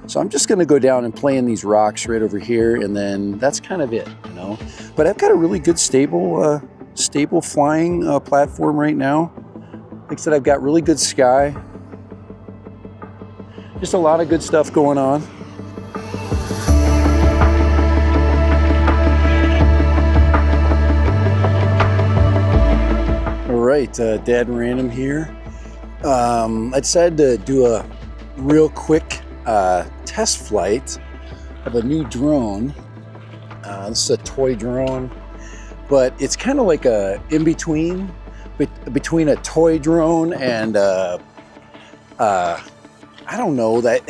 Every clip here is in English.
So I'm just going to go down and play in these rocks right over here, and then that's kind of it, you know. But I've got a really good stable flying platform right now. Like I said, I've got really good sky. Just a lot of good stuff going on. All right, Dad Random here. I decided to do a real quick test flight of a new drone. This is a toy drone, but it's kind of like a in-between between a toy drone and I don't know that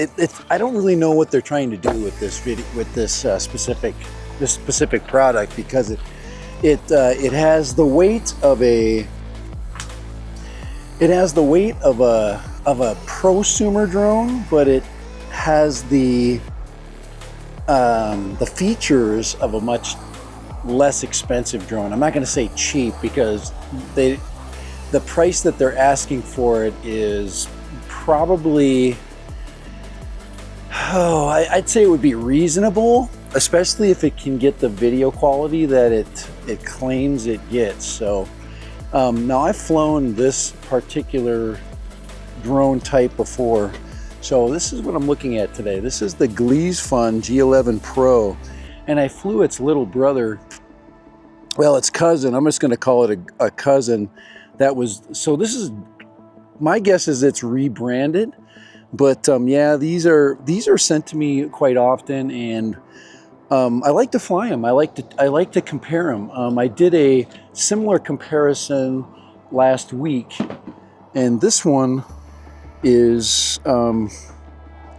I don't really know what they're trying to do with this video, with this specific product, because it has the weight of a prosumer drone, but it has the features of a much less expensive drone. I'm not going to say cheap, because the price that they're asking for it is probably, I'd say it would be reasonable, especially if it can get the video quality that it claims it gets. So now I've flown this particular drone type before, so this is what I'm looking at today. This is the Gleesfun G11 Pro, and I flew its little brother, well, its cousin. I'm just going to call it a cousin. That was, so this is, my guess is it's rebranded, but yeah, these are sent to me quite often, and I like to fly them. I like to compare them. I did a similar comparison last week, and this one is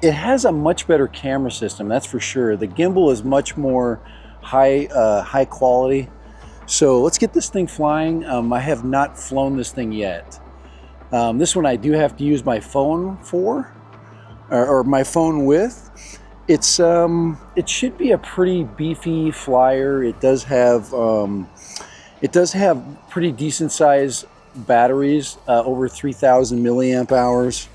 it has a much better camera system, that's for sure. The gimbal is much more high quality. So let's get this thing flying. I have not flown this thing yet. This one I do have to use my phone for, or my phone with. It should be a pretty beefy flyer. It does have pretty decent size batteries, over 3,000 milliamp hours.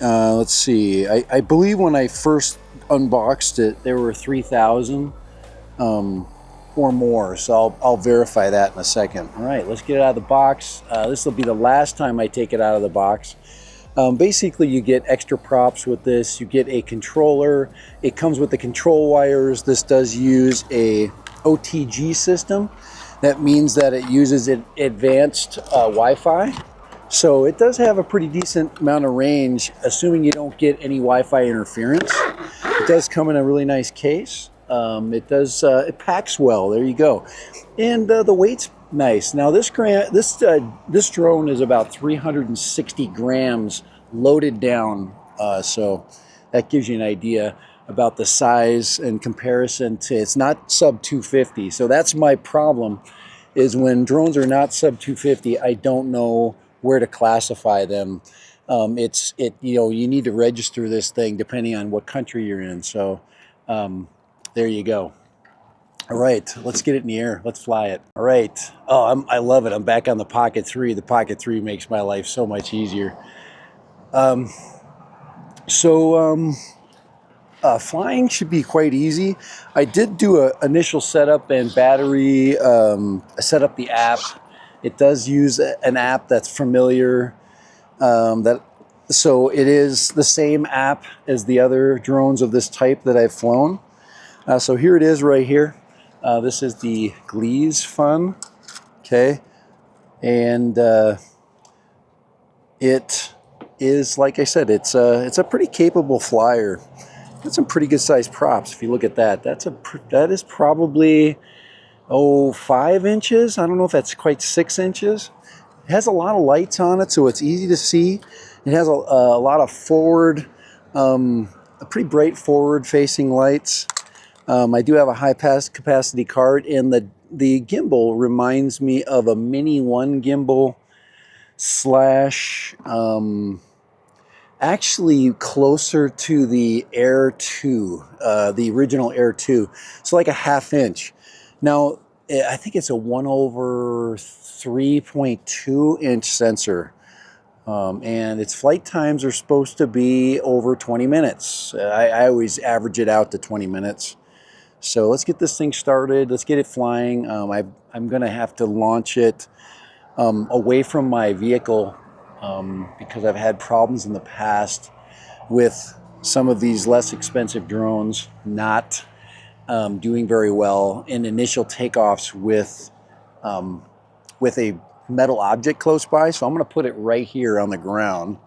Let's see, I believe when I first unboxed it, there were 3,000 or more, so I'll verify that in a second. All right, let's get it out of the box. This will be the last time I take it out of the box. Basically, you get extra props with this. You get a controller. It comes with the control wires. This does use a OTG system. That means that it uses advanced Wi-Fi. So it does have a pretty decent amount of range, assuming you don't get any Wi-Fi interference. It does come in a really nice case. It packs well. There you go. And the weight's nice. Now this drone is about 360 grams loaded down. So that gives you an idea about the size in comparison to, it's not sub 250. So that's my problem, is when drones are not sub 250, I don't know where to classify them. You need to register this thing depending on what country you're in. So there you go. All right, let's get it in the air. Let's fly it. All right. Oh, I love it. I'm back on the Pocket 3. The Pocket 3 makes my life so much easier. Flying should be quite easy. I did do an initial setup and battery. I set up the app. It does use an app that's familiar. So it is the same app as the other drones of this type that I've flown. So here it is right here. This is the Gleesfun, okay, and it is, like I said, it's a pretty capable flyer. Got some pretty good sized props. If you look at that, that is probably 5 inches. I don't know if that's quite 6 inches. It has a lot of lights on it, so it's easy to see. It has a lot of forward, pretty bright forward facing lights. I do have a high capacity card, and the gimbal reminds me of a Mini 1 gimbal / actually closer to the Air 2, the original Air 2. So like a 1/2 inch. Now, I think it's a 1/3.2 inch sensor. And its flight times are supposed to be over 20 minutes. I always average it out to 20 minutes. So let's get this thing started. Let's get it flying. I'm going to have to launch it away from my vehicle because I've had problems in the past with some of these less expensive drones not doing very well in initial takeoffs with a metal object close by. So I'm going to put it right here on the ground.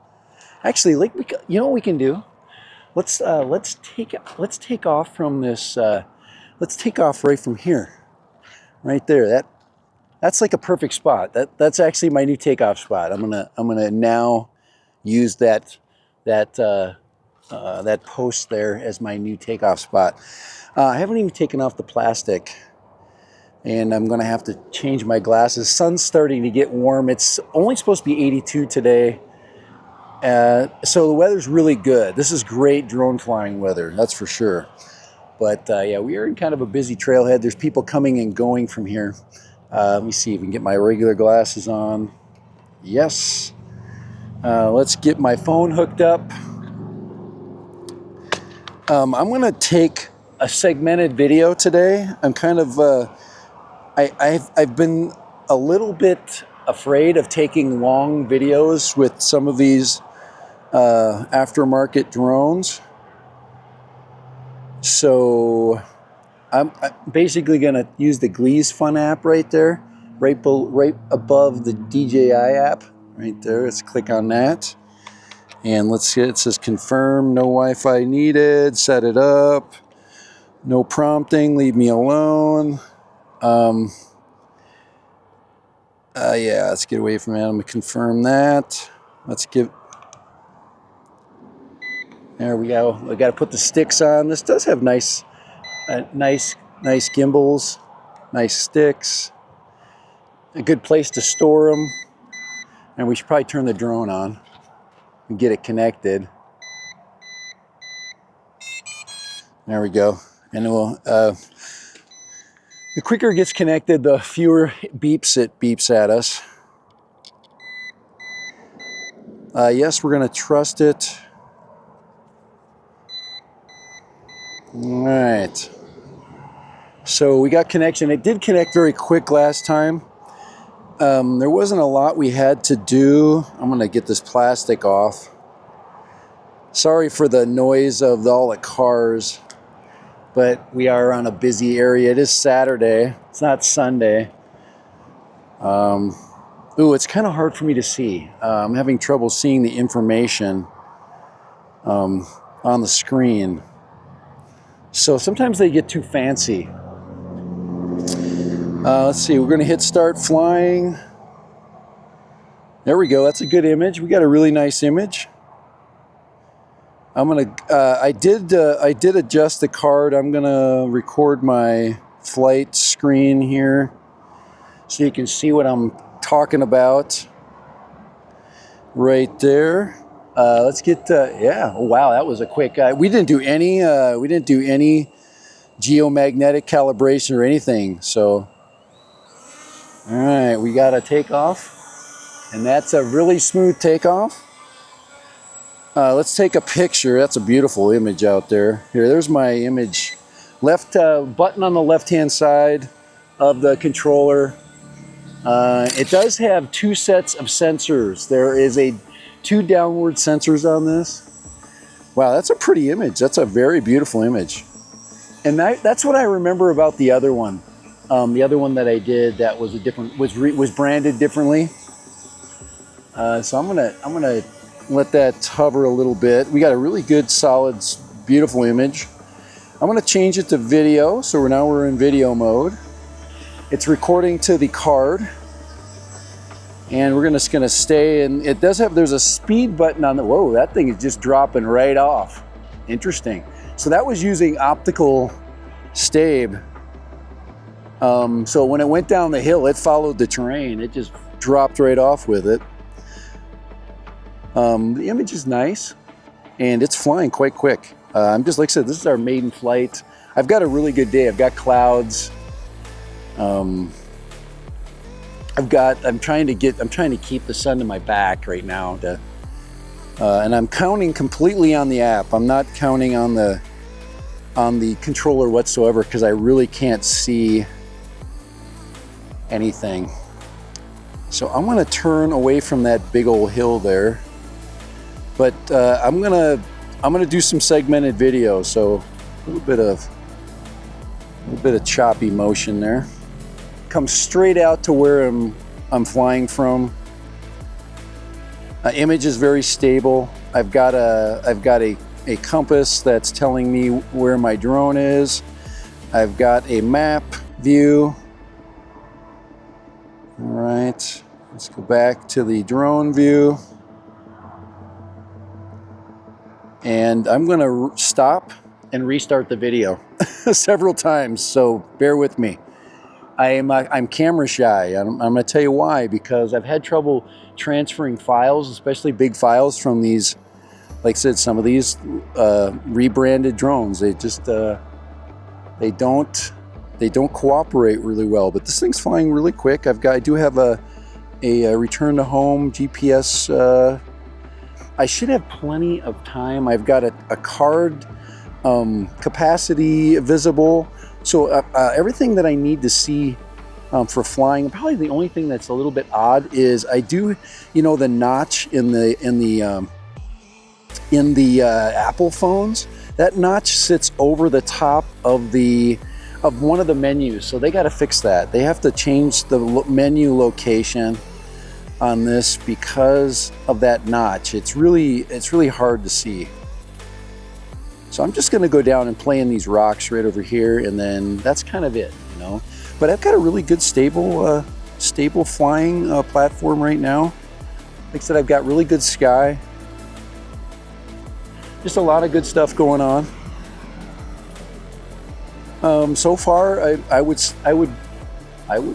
Actually, like you know what we can do? Let's take off from this. Let's take off right from here, right there. That's like a perfect spot. That's actually my new takeoff spot. I'm gonna now use that post there as my new takeoff spot. I haven't even taken off the plastic, and I'm gonna have to change my glasses. Sun's starting to get warm. It's only supposed to be 82 today, so the weather's really good. This is great drone flying weather, that's for sure. But yeah, we are in kind of a busy trailhead. There's people coming and going from here. Let me see if we can get my regular glasses on. Yes. Let's get my phone hooked up. I'm gonna take a segmented video today. I'm kind of, I've been a little bit afraid of taking long videos with some of these aftermarket drones. So I'm basically gonna use the Gleesfun app right there, right above the DJI app, right there. Let's click on that. And let's see, it says confirm, no Wi-Fi needed, set it up, no prompting, leave me alone. Yeah, let's get away from that. I'm gonna confirm that. There we go. I gotta put the sticks on. This does have nice gimbals, nice sticks, a good place to store them. And we should probably turn the drone on and get it connected. There we go. And the quicker it gets connected, the fewer beeps it beeps at us. Yes, we're gonna trust it. All right. So we got connection. It did connect very quick last time. There wasn't a lot we had to do. I'm gonna get this plastic off. Sorry for the noise of all the cars, but we are on a busy area. It is Saturday, it's not Sunday. Ooh, it's kind of hard for me to see. I'm having trouble seeing the information on the screen. So sometimes they get too fancy. Let's see, we're gonna hit start flying. There we go, that's a good image. We got a really nice image. I'm gonna, I did adjust the card. I'm gonna record my flight screen here so you can see what I'm talking about. Right there. Let's get, yeah, oh, wow, that was a quick, we didn't do any geomagnetic calibration or anything, so. All right, we got a takeoff, and that's a really smooth takeoff. Let's take a picture. That's a beautiful image out there. Here, there's my image. Left button on the left-hand side of the controller. It does have two sets of sensors. There is two downward sensors on this. Wow, that's a pretty image. That's a very beautiful image. And that's what I remember about the other one. The other one that I did that was a different, was branded differently. So I'm gonna let that hover a little bit. We got a really good, solid, beautiful image. I'm gonna change it to video. So now we're in video mode. It's recording to the card. And we're just gonna stay, and it does have, there's a speed button on the, whoa, that thing is just dropping right off. Interesting. So that was using optical stabe. So when it went down the hill, it followed the terrain. It just dropped right off with it. The image is nice, and it's flying quite quick. I'm just, like I said, this is our maiden flight. I've got a really good day. I've got clouds. I'm trying to keep the sun to my back right now, and I'm counting completely on the app. I'm not counting on the controller whatsoever because I really can't see anything. So I'm gonna turn away from that big old hill there, but I'm gonna do some segmented video. So a little bit of choppy motion there. Come straight out to where I'm flying from. Image is very stable. I've got a compass that's telling me where my drone is. I've got a map view. All right, let's go back to the drone view. And I'm gonna stop and restart the video several times, so bear with me. I'm camera shy. I'm gonna tell you why, because I've had trouble transferring files, especially big files from these, like I said, some of these rebranded drones. They just they don't cooperate really well. But this thing's flying really quick. I do have a return to home GPS. I should have plenty of time. I've got a card capacity visible. So everything that I need to see for flying. Probably the only thing that's a little bit odd is I do, you know, the notch in the Apple phones. That notch sits over the top of one of the menus, so they got to fix that. They have to change the menu location on this because of that notch. It's really hard to see. So I'm just going to go down and play in these rocks right over here, and then that's kind of it, you know. But I've got a really good stable flying platform right now. Like I said, I've got really good sky. Just a lot of good stuff going on. So far, I would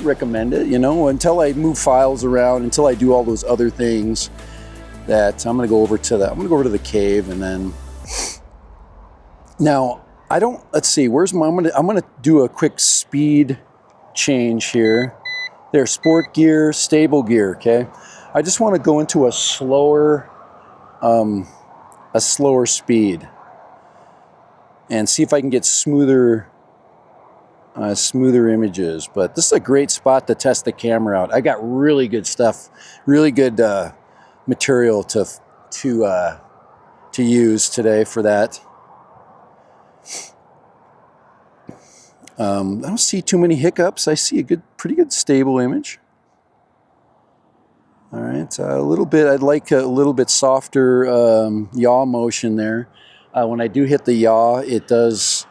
recommend it, you know, until I move files around, until I do all those other things that I'm going to go over to the cave. And then now let's see, I'm going to do a quick speed change here. There's sport gear, stable gear. Okay. I just want to go into a slower speed and see if I can get smoother images. But this is a great spot to test the camera out. I got really good stuff, really good material to use today for that. I don't see too many hiccups. I see a pretty good stable image. All right, I'd like a little bit softer yaw motion there. When I do hit the yaw, it does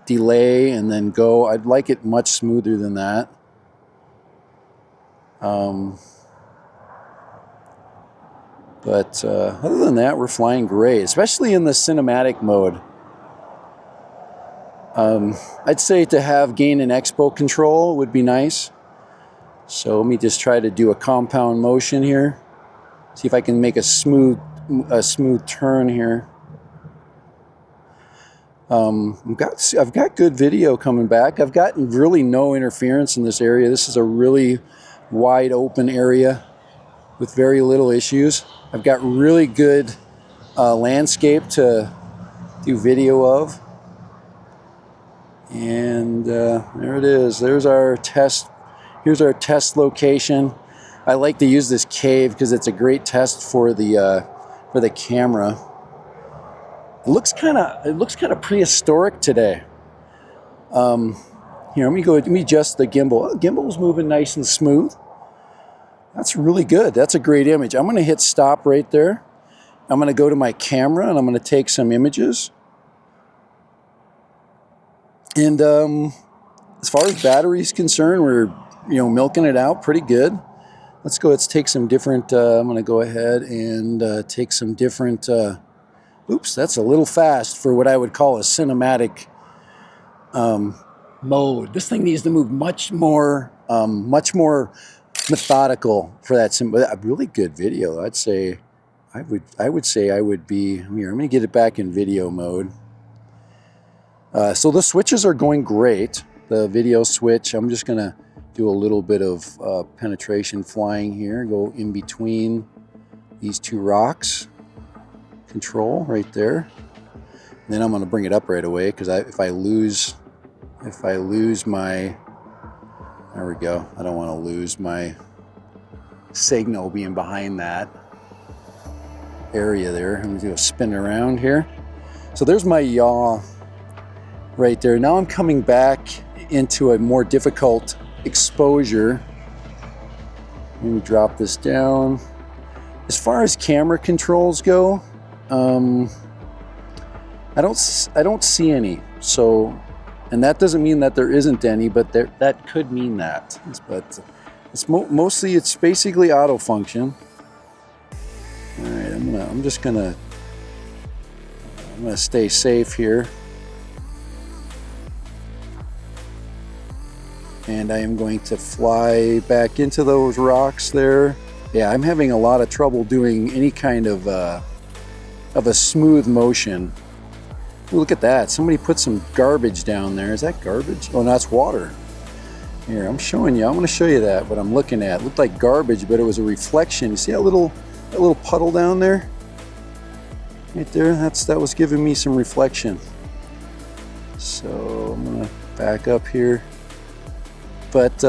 delay and then go. I'd like it much smoother than that. But other than that, we're flying great, especially in the cinematic mode. I'd say to have gain and expo control would be nice. So let me just try to do a compound motion here. See if I can make a smooth turn here. I've got good video coming back. I've gotten really no interference in this area. This is a really wide open area with very little issues. I've got really good landscape to do video of. And there it is. There's our test. Here's our test location. I like to use this cave because it's a great test for the camera. It looks kind of prehistoric today. Here, let me adjust the gimbal. Oh, the gimbal's moving nice and smooth. That's really good. That's a great image. I'm going to hit stop right there. I'm going to go to my camera and I'm going to take some images. And as far as battery is concerned, we're milking it out pretty good. Let's take some different. I'm going to go ahead and take some different. Oops, that's a little fast for what I would call a cinematic mode. This thing needs to move much more methodical for that. A really good video. I'd say I would be here. I'm going to get it back in video mode. So the switches are going great. The video switch. I'm just going to do a little bit of penetration flying here. Go in between these two rocks. Control right there. And then I'm going to bring it up right away because if I lose my, there we go. I don't want to lose my signal being behind that area there. I'm going to do a spin around here. So there's my yaw right there. Now I'm coming back into a more difficult exposure. Let me drop this down. As far as camera controls go, I don't see any. So, and that doesn't mean that there isn't any, but that could mean that. But it's mostly, it's basically auto function. All right, I'm gonna stay safe here. And I am going to fly back into those rocks there. Yeah, I'm having a lot of trouble doing any kind of a smooth motion. Ooh, look at that. Somebody put some garbage down there. Is that garbage? Oh, no, that's water. Here, I'm showing you. I'm going to show you that, what I'm looking at. It looked like garbage, but it was a reflection. You see that little puddle down there? Right there? That was giving me some reflection. So I'm going to back up here. But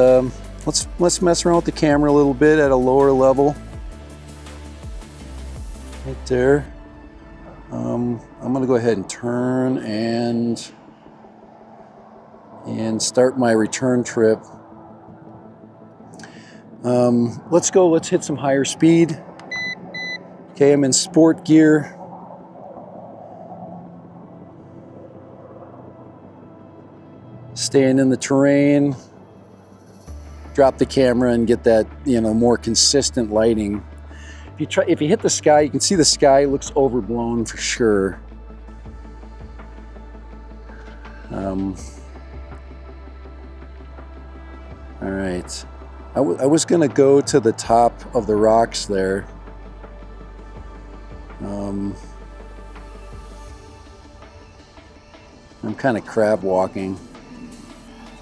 let's mess around with the camera a little bit at a lower level. Right there. I'm going to go ahead and turn and start my return trip. Let's hit some higher speed. Okay, I'm in sport gear. Staying in the terrain. Drop the camera and get that, more consistent lighting. If you hit the sky, you can see the sky looks overblown for sure. All right, I was gonna go to the top of the rocks there. I'm kind of crab walking.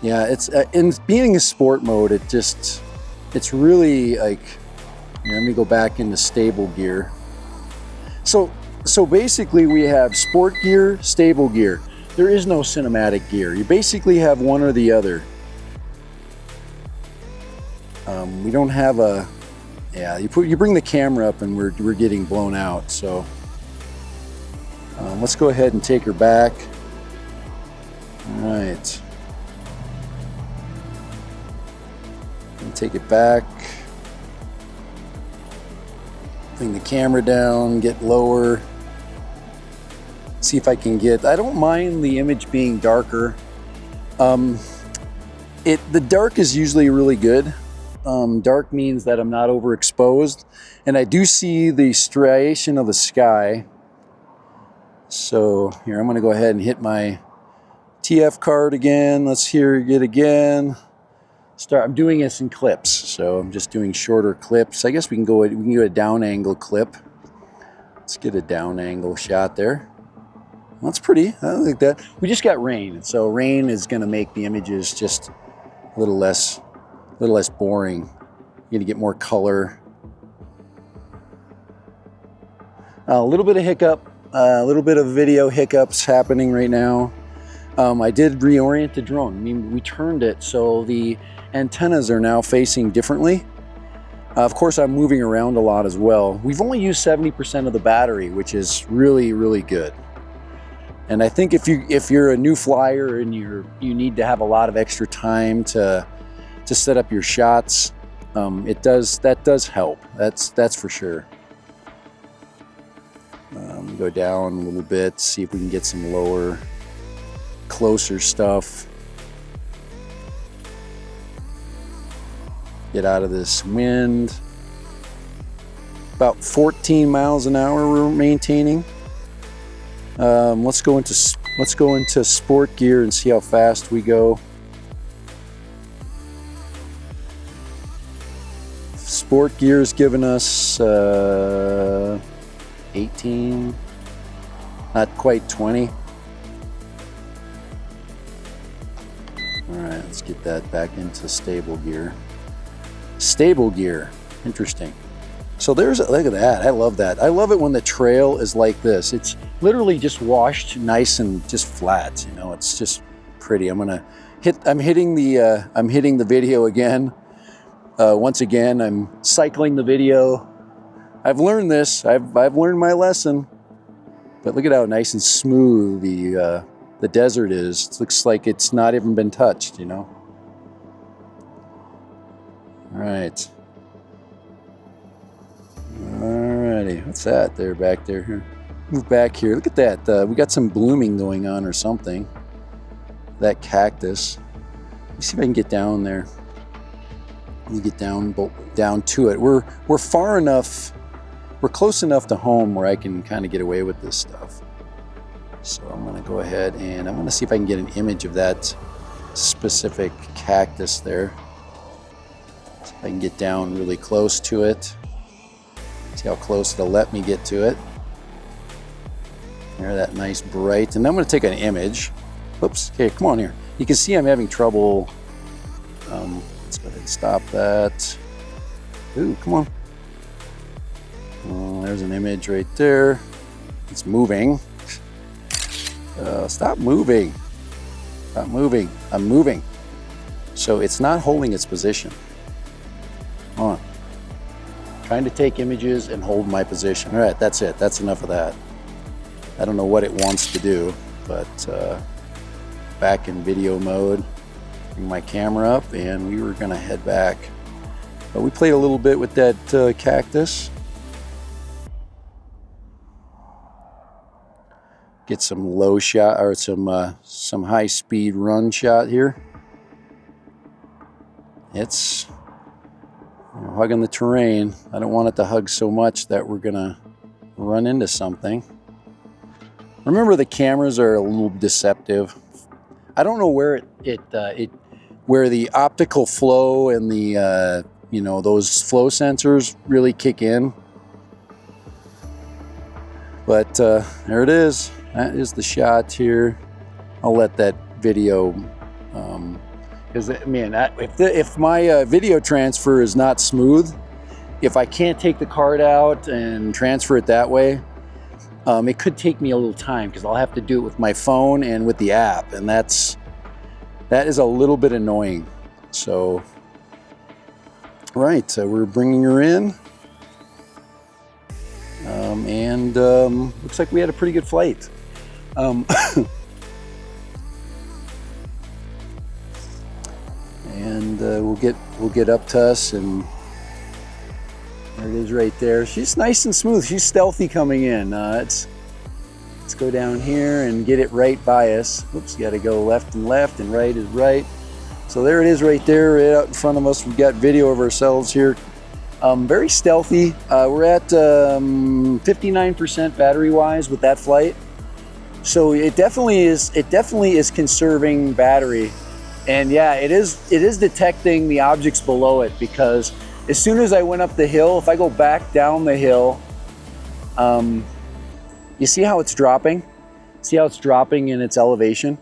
Yeah, it's in being a sport mode, it's really like, let me go back into stable gear. So basically we have sport gear, stable gear. There is no cinematic gear. You basically have one or the other. We don't have a, yeah, you bring the camera up and we're getting blown out. So let's go ahead and take her back. All right. Take it back, bring the camera down, get lower, see if I can get, I don't mind the image being darker. The dark is usually really good. Dark means that I'm not overexposed, and I do see the striation of the sky. So here, I'm going to go ahead and hit my TF card again. Let's hear it again. I'm doing this in clips, so I'm just doing shorter clips. I guess we can go a down angle clip. Let's get a down angle shot there. Well, that's pretty. I like that. We just got rain, so rain is going to make the images just a little less boring. You're going to get more color. A little bit of hiccup, a little bit of video hiccups happening right now. I did reorient the drone. I mean, we turned it so the antennas are now facing differently. Of course, I'm moving around a lot as well. We've only used 70% of the battery, which is really, really good. And I think if you're a new flyer and you need to have a lot of extra time to set up your shots, that does help. That's for sure. Go down a little bit, see if we can get some lower, closer stuff. Get out of this wind. About 14 miles an hour we're maintaining. Let's go into sport gear and see how fast we go. Sport gear is giving us 18, not quite 20. All right, Let's get that back into stable gear. Stable gear, interesting. So there's, look at that, I love that. I love it when the trail is like this. It's literally just washed nice and just flat, you know, it's just pretty. I'm hitting the video again. Once again, I'm cycling the video. I've learned this, I've learned my lesson. But look at how nice and smooth the desert is. It looks like it's not even been touched, you know. All right. Alrighty, what's that there back there? Here, move back here. Look at that. We got some blooming going on or something. That cactus. Let me see if I can get down there. Let me get down to it. We're far enough. We're close enough to home where I can kind of get away with this stuff. So I'm going to go ahead and I'm going to see if I can get an image of that specific cactus there. See if I can get down really close to it. See how close it'll let me get to it. There, that nice bright. And I'm going to take an image. Oops. Okay, come on here. You can see I'm having trouble. Let's go ahead and stop that. Ooh, come on. Oh, there's an image right there. It's moving. Stop moving. Stop moving. I'm moving. So it's not holding its position. Come on. Trying to take images and hold my position. All right, that's it. That's enough of that. I don't know what it wants to do, but back in video mode. Bring my camera up and we were gonna head back. But we played a little bit with that cactus. Get some low shot or some high speed run shot here. It's hugging the terrain. I don't want it to hug so much that we're gonna run into something. Remember, the cameras are a little deceptive. I don't know where where the optical flow and the you know, those flow sensors really kick in. But there it is. That is the shot here. I'll let that video, because man, if my video transfer is not smooth, if I can't take the card out and transfer it that way, it could take me a little time because I'll have to do it with my phone and with the app, and that is a little bit annoying. So, right, so we're bringing her in, and looks like we had a pretty good flight. And we'll get up to us, and there it is right there. She's nice and smooth. She's stealthy coming in. Let's go down here and get it right by us. Oops, got to go left and right is right. So there it is right there, right out in front of us. We've got video of ourselves here. Very stealthy. We're at 59% battery-wise with that flight. So it definitely is conserving battery. And yeah, it is detecting the objects below it, because as soon as I went up the hill, if I go back down the hill, you see how it's dropping? See how it's dropping in its elevation?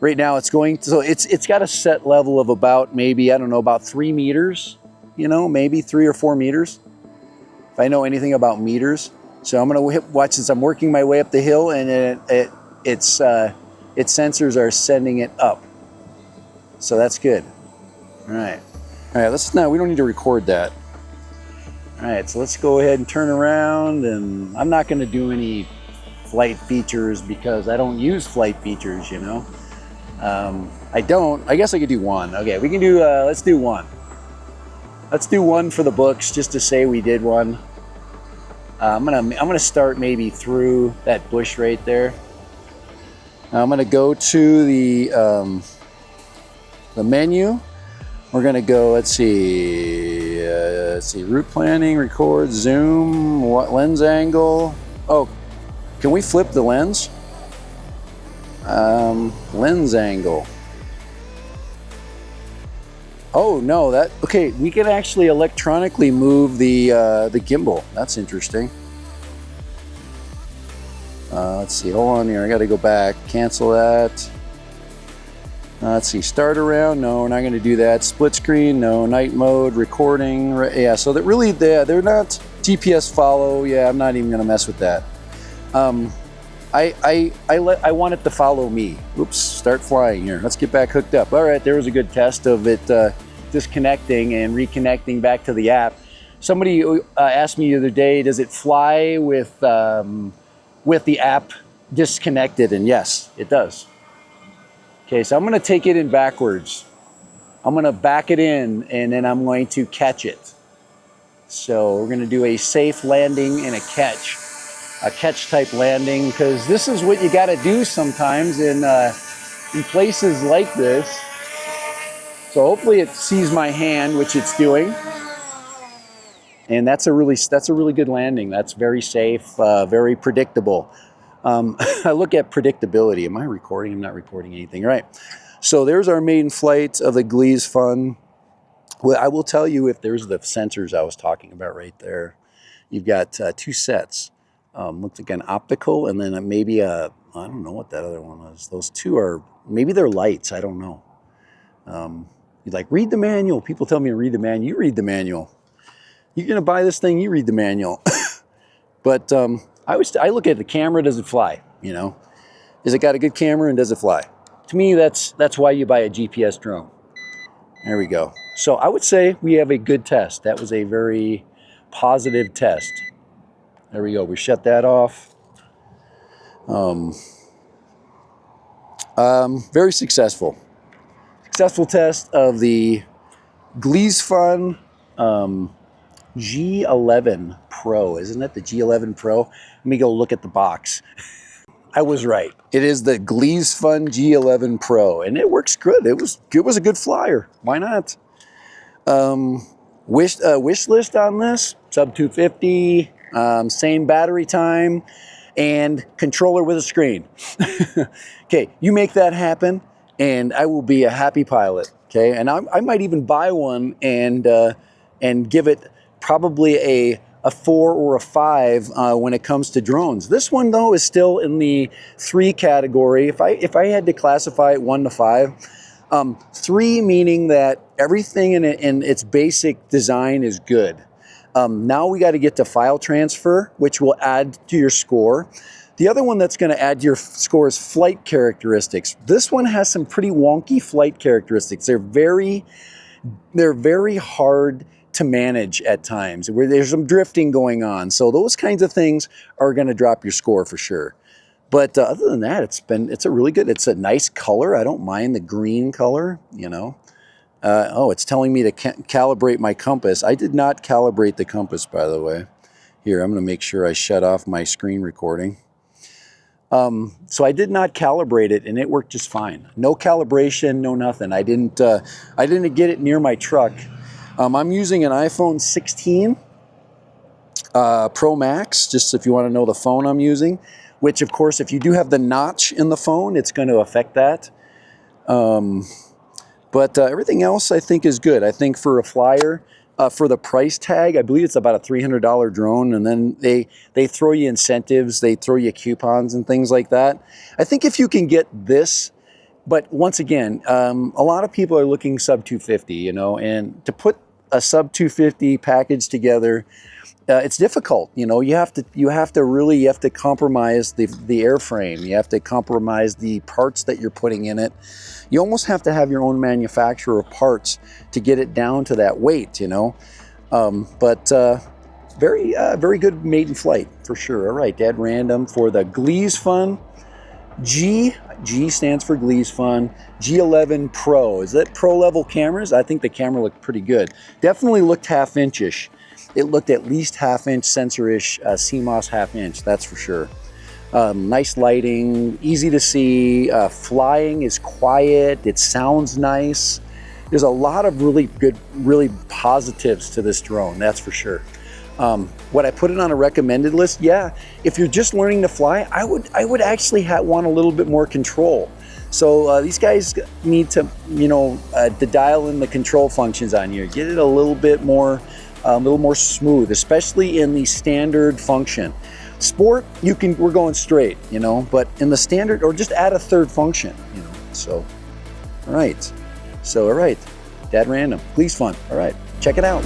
Right now it's going to, so it's got a set level of about maybe, I don't know, about 3 meters, you know, maybe 3 or 4 meters, if I know anything about meters. So I'm gonna watch this. I'm working my way up the hill, and its sensors are sending it up. So that's good. All right. Let's we don't need to record that. All right, so let's go ahead and turn around, and I'm not gonna do any flight features because I don't use flight features, you know. I guess I could do one. Okay, we can do, let's do one. Let's do one for the books, just to say we did one. I'm gonna start maybe through that bush right there. Now I'm gonna go to the menu. We're gonna go. Let's see, route planning, record, zoom, what lens angle? Oh, can we flip the lens? Lens angle. Oh no, okay, we can actually electronically move the gimbal. That's interesting. Let's see, hold on here, I gotta go back, cancel that. Let's see, start around, no, we're not gonna do that. Split screen, no. Night mode, recording, yeah, so that really, they're not GPS follow, yeah, I'm not even gonna mess with that. I want it to follow me. Oops, start flying here. Let's get back hooked up. All right, there was a good test of it disconnecting and reconnecting back to the app. Somebody asked me the other day, does it fly with the app disconnected? And yes, it does. Okay, so I'm gonna take it in backwards. I'm gonna back it in and then I'm going to catch it. So we're gonna do a safe landing and a catch type landing, because this is what you gotta do sometimes in places like this. So hopefully it sees my hand, which it's doing. And that's a really good landing. That's very safe, very predictable. I look at predictability. Am I recording? I'm not recording anything. All right. So there's our maiden flight of the Gleesfun. Well, I will tell you, if there's the sensors I was talking about right there, you've got two sets. Looks like an optical, and then maybe I don't know what that other one was. Those two are, maybe they're lights. I don't know. You're like, read the manual. People tell me to read the manual. You read the manual. You're going to buy this thing, you read the manual. But I look at the camera, does it fly? You know, is it got a good camera and does it fly? To me, that's why you buy a GPS drone. There we go. So I would say we have a good test. That was a very positive test. There we go. We shut that off. Very successful. Successful test of the Gleesfun G11 Pro. Isn't it the G11 Pro? Let me go look at the box. I was right. It is the Gleesfun G11 Pro, and it works good. It was a good flyer. Why not? Wish list on this, sub 250, same battery time, and controller with a screen. Okay, you make that happen, and I will be a happy pilot. Okay, and I might even buy one and give it probably a 4 or a 5 when it comes to drones. This one though is still in the 3 category. If I had to classify it 1 to 5, 3 meaning that everything in its basic design is good. Now we got to get to file transfer, which will add to your score. The other one that's going to add to your score is flight characteristics. This one has some pretty wonky flight characteristics. They're very hard to manage at times, where there's some drifting going on. So those kinds of things are going to drop your score for sure. But other than that, it's a really good, it's a nice color. I don't mind the green color, you know. Oh, it's telling me to calibrate my compass. I did not calibrate the compass, by the way. Here, I'm going to make sure I shut off my screen recording. So I did not calibrate it, and it worked just fine. No calibration, no nothing. I didn't get it near my truck. I'm using an iPhone 16 Pro Max, just if you want to know the phone I'm using, which of course, if you do have the notch in the phone, it's going to affect that. But everything else I think is good. I think for a flyer, for the price tag, I believe it's about a $300 drone, and then they throw you incentives, they throw you coupons and things like that. I think if you can get this, but once again, a lot of people are looking sub 250, you know, and to put a sub 250 package together, it's difficult. You know, you have to compromise the airframe. You have to compromise the parts that you're putting in it. You almost have to have your own manufacturer of parts to get it down to that weight, you know. Very good maiden flight for sure. All right, dead random for the Gleesfun G stands for Gleesfun G11 Pro. Is that pro level cameras? I think the camera looked pretty good. Definitely looked half-inch-ish. It looked at least half-inch sensor-ish, CMOS half-inch, that's for sure. Nice lighting, easy to see, flying is quiet, it sounds nice. There's a lot of really good, really positives to this drone, that's for sure. Would I put it on a recommended list? Yeah, if you're just learning to fly, I would actually want a little bit more control. So these guys need to, you know, to dial in the control functions on here, get it a little more smooth, especially in the standard function. Sport, we're going straight, you know, but in the standard, or just add a third function, you know. So All right. So, all right. Dad Random. Gleesfun. All right. Check it out.